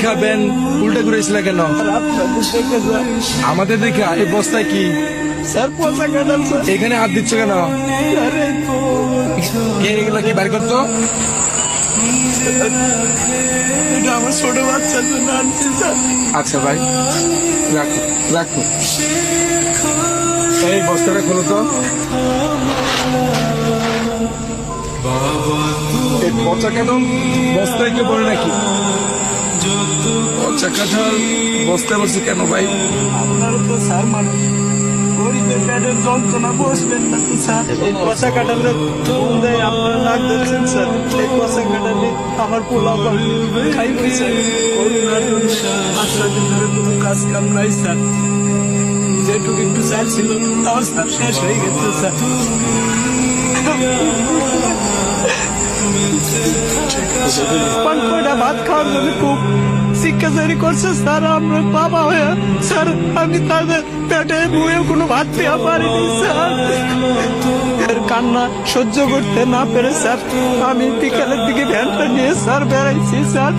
খাবেন উল্টা ঘুরেছিল কেন? আমাদের দেখা এই বস্তায় কি স্যার পচা কাঁঠাল স্যার। এখানে হাত দিচ্ছ কেন? আরে কে এগুলো কি বের করতো? এটা আমার ছোট বাচ্চার জন্য আনছি স্যার। আচ্ছা ভাই, রাখো রাখো। এই বস্তাটা খোলো তো। এই পচা কাঁঠাল বস্তায় কেউ বলে নাকি? পচা কাঁঠাল বস্তায় বসে কেন ভাই? আপনারা তো স্যার মানুষ, গরিবের পেটের যন্ত্রণা বসবেন না তো স্যার। এই পচা কাঁঠালে ফুল দেয় আপনারা নাক ধরছেন স্যার। এই পচা কাঁঠালে আমার পোলা খাই বলছে করোনার জন্য 5 দিন ধরে কোনো কাজ কাম নাই স্যার। যেটুকু একটু চাল ছিল তাও স্যার শেষ হয়ে গেছে স্যার। পান কয়টা ভাত খাওয়ার জন্য খুব শিক্ষাচারী করছে স্যার। আমরা বাবা হয়ে স্যার আমি তাদের পেটে বয়ে কোনো ভাত দেওয়া পারিনি স্যার। এর কান্না সহ্য করতে না পেরে স্যার আমি বিকালের দিকে ভ্যানটা নিয়ে স্যার বেড়াইছি স্যার।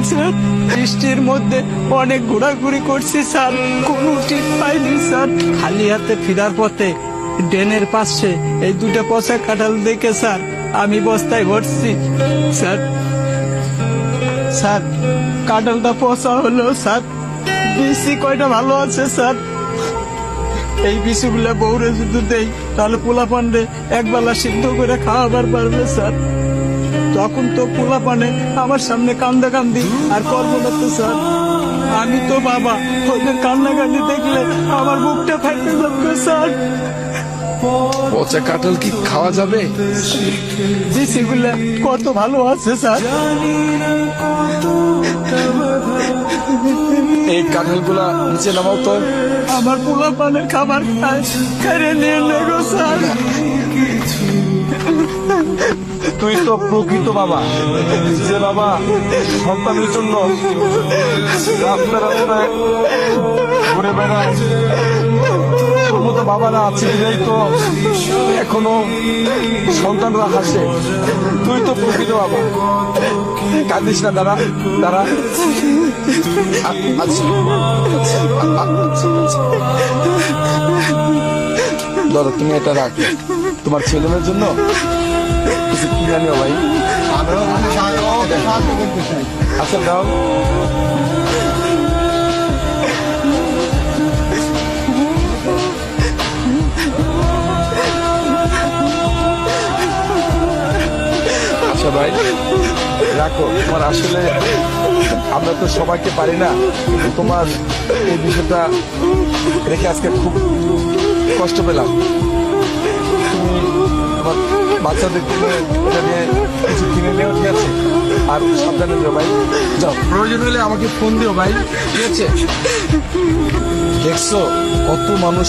স্যার বৃষ্টির মধ্যে অনেক ঘোরাঘুরি করছি স্যার, কোনো ঠিক পাইনি স্যার। খালি হাতে ফিরার পথে ড্রেনের পাশে এই দুটো পচা কাঁঠাল দেখে স্যার আমি বস্তায় ভরছি স্যার। স্যার কাঁঠালটা পচা হলো স্যার, বিসি কয়টা ভালো আছে স্যার। এই বিসিগুলা বউরে যদি দেই তাহলে পোলা পান্ডে একবেলা সিদ্ধ করে খাওয়াবার পারবে স্যার। তখন তো পোলা পানে আমার সামনে কান্দা কান্দি আর করবো না তো স্যার। আমি তো বাবা, ওদের কান্না কান্দি দেখলে আমার বুকটা ফাইটে যাবে স্যার। পচা কাঁঠাল কি খাওয়া যাবে? বিসিগুলা কত ভালো আছে স্যার। এই কাঁঠালগুলা নিচে নামাও তো। আমার পোলা পানের খাবার খায় কেড়ে নিয়ে নেগো স্যার। তুই তো প্রকৃত বাবা, যে বাবা সন্তানের জন্য রাস্তা রাস্তায় ঘুরে বেড়ায়। তোর মতো বাবারা আছে বিধাই তো এখনো সন্তানরা হাসে। তুই তো প্রকৃত বাবা। কাঁদিস না, দাঁড়া দাঁড়া। ধরো তুমি এটা রাখো, তোমার ছেলেমেয়ের জন্য কিছু কিনে আনিও ভাই। আচ্ছা দাও। আচ্ছা ভাই রাখো। তোমার আসলে আমরা তো সবাইকে পারি না, কিন্তু তোমার এই বিষয়টা রেখে আজকে খুব কষ্ট পেলাম। তুমি তোমার বাচ্চাদের এটা নিয়ে কিছু কিনে নিও, ঠিক আছে? আর সাবধানে দিও ভাই। যাও, প্রয়োজন হলে আমাকে ফোন দিও ভাই, ঠিক আছে? দেখছো কত মানুষ